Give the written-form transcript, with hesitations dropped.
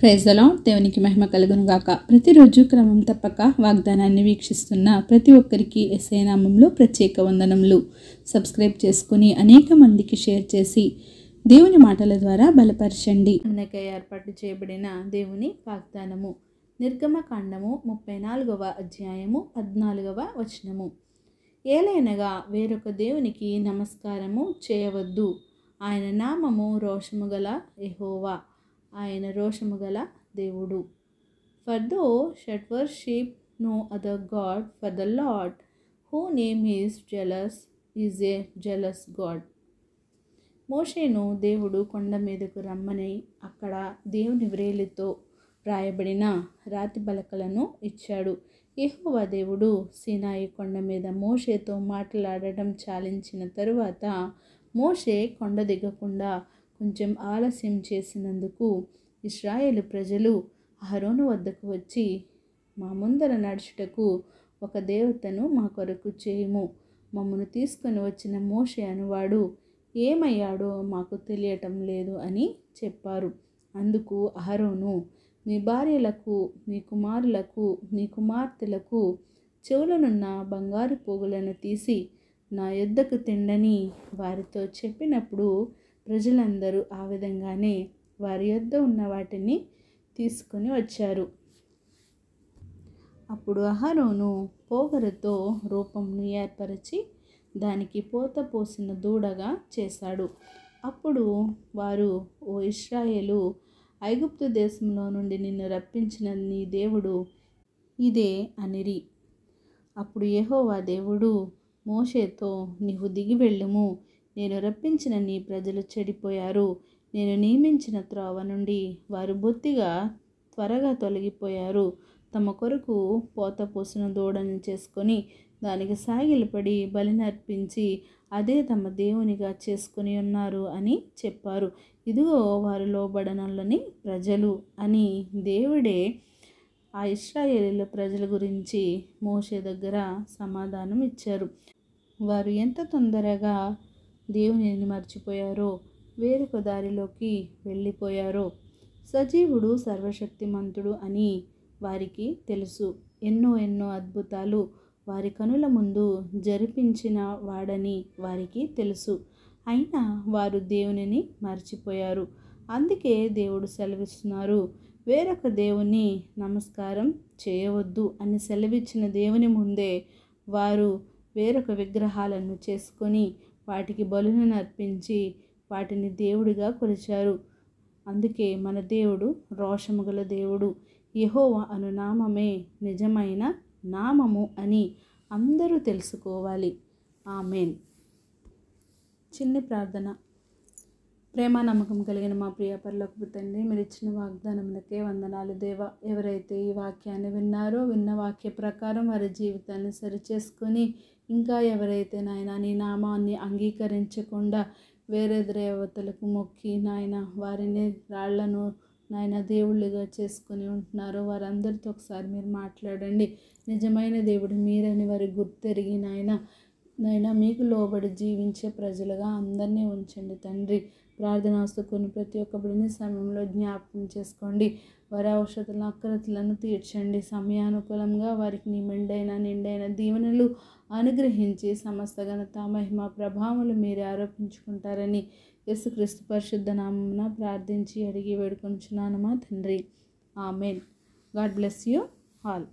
Praise the lord. దేవునికి మహిమ కలుగును గాక. ప్రతిరోజు క్రమం తప్పక వాగ్దానాన్ని వీక్షిస్తున్న ప్రతి ఒక్కరికి యేసయ్య నామములో ప్రత్యేక వందనములు. సబ్స్క్రైబ్ చేసుకుని అనేక మందికి షేర్ చేసి దేవుని మాటల ద్వారా బలపరచండి. మనకై ఏర్పాటు చేయబడిన దేవుని వాగ్దానము నిర్గమకాండము 34వ అధ్యాయము 14వ వచనము. ఏలైనగా వేరొక దేవునికి నమస్కారము చేయవద్దు. ఆయన నామము రోషము గల యెహోవా, ఆయన రోషము గల దేవుడు. For thou shalt worship no other God, for the Lord, whose name is a jealous God. మోషేను దేవుడు కొండ మీదకు రమ్మని అక్కడ దేవుని వ్రేలితో రాయబడిన రాతి పలకలను ఇచ్చాడు. యెహోవా దేవుడు సీనాయి కొండ మీద మోషేతో మాట్లాడటం చాలించిన తరువాత మోషే కొండ దిగకుండా కొంచెం ఆలస్యం చేసినందుకు ఇశ్రాయేలు ప్రజలు అహరోను వద్దకు వచ్చి, మా ముందర నడుచుటకు ఒక దేవతను మా కొరకు చేయుము, మమ్మను తీసుకొని వచ్చిన మోషే అనువాడు ఏమయ్యాడో మాకు తెలియటం లేదు అని చెప్పారు. అందుకు అహరోను, మీ భార్యలకు, మీ కుమారులకు, మీ కుమార్తెలకు చెవులనున్న బంగారు పోగులను తీసి నా యొద్దకు తెండని వారితో చెప్పినప్పుడు ప్రజలందరూ ఆ విధంగానే వారి యొద్ద ఉన్న వాటిని తీసుకొని వచ్చారు. అప్పుడు అహరోను పోగరుతో రూపంను ఏర్పరిచి దానికి పోత పోసిన దూడగా చేశాడు. అప్పుడు వారు, ఓ ఇశ్రాయేలు, ఐగుప్తు దేశంలో నుండి నిన్ను రప్పించిన నీ దేవుడు ఇదే అనిరి. అప్పుడు యెహోవా దేవుడు మోషేతో, నీవు దిగి వెళ్ళుము, నేను రప్పించిన నీ ప్రజలు చెడిపోయారు. నేను నియమించిన త్రోవ నుండి వారు బొత్తిగా త్వరగా తొలగిపోయారు. తమ కొరకు పోత పోసిన దూడను చేసుకొని దానికి సాగిలపడి బలినర్పించి అదే తమ దేవునిగా చేసుకొని ఉన్నారు అని చెప్పారు. ఇదిగో వారు లోబడనల్లని ప్రజలు అని దేవుడే ఆ ఇశ్రాయేలీల ప్రజల గురించి మోషే దగ్గర సమాధానం ఇచ్చారు. వారు ఎంత తొందరగా దేవునిని మర్చిపోయారో, వేరొక దారిలోకి వెళ్ళిపోయారో. సజీవుడు సర్వశక్తిమంతుడు అని వారికి తెలుసు. ఎన్నో అద్భుతాలు వారి కనుల ముందు జరిపించిన వాడని వారికి తెలుసు. అయినా వారు దేవునిని మర్చిపోయారు. అందుకే దేవుడు సెలవిస్తున్నారు, వేరొక దేవుని నమస్కారం చేయవద్దు అని సెలవిచ్చిన దేవుని ముందే వారు వేరొక విగ్రహాలను చేసుకొని వాటికి బలులను అర్పించి వాటిని దేవుడిగా కొలిచారు. అందుకే మన దేవుడు రోషము గల దేవుడు. యెహోవా అను నామమే నిజమైన నామము అని అందరూ తెలుసుకోవాలి. ఆమేన్. చిన్న ప్రార్థన. ప్రేమ నమ్మకం కలిగిన మా ప్రియ పరలోకపు తండ్రి, మీరు ఇచ్చిన వాగ్దానములకే వందనాలు దేవా. ఎవరైతే ఈ వాక్యాన్ని విన్నారో, విన్న వాక్య ప్రకారం వారి జీవితాన్ని సరిచేసుకొని, ఇంకా ఎవరైతే నాయన నీ నామాన్ని అంగీకరించకుండా వేరే దేవతలకు మొక్కి నాయన వారిని రాళ్లను నాయన దేవుళ్ళుగా చేసుకొని ఉంటున్నారో వారందరితో ఒకసారి మీరు మాట్లాడండి. నిజమైన దేవుడు మీరని వారి గుర్తెరిగి నాయన మీకు లోబడి జీవించే ప్రజలుగా అందరినీ ఉంచండి తండ్రి. ప్రార్థనాస్తుకుని ప్రతి ఒక్క బిడ్డని సమయంలో జ్ఞాపకం చేసుకోండి. వారి అవసరతలను అక్కరతలను తీర్చండి. సమయానుకూలంగా వారికి నీ నిండైన దీవెనలు అనుగ్రహించి సమస్త ఘనత మహిమ ప్రభావములు మీరే ఆరోపించుకుంటారని యేసుక్రీస్తు పరిశుద్ధ నామమున ప్రార్థించి అడిగి వేడుకొంచున్నాను మా తండ్రి. Amen. God bless you all.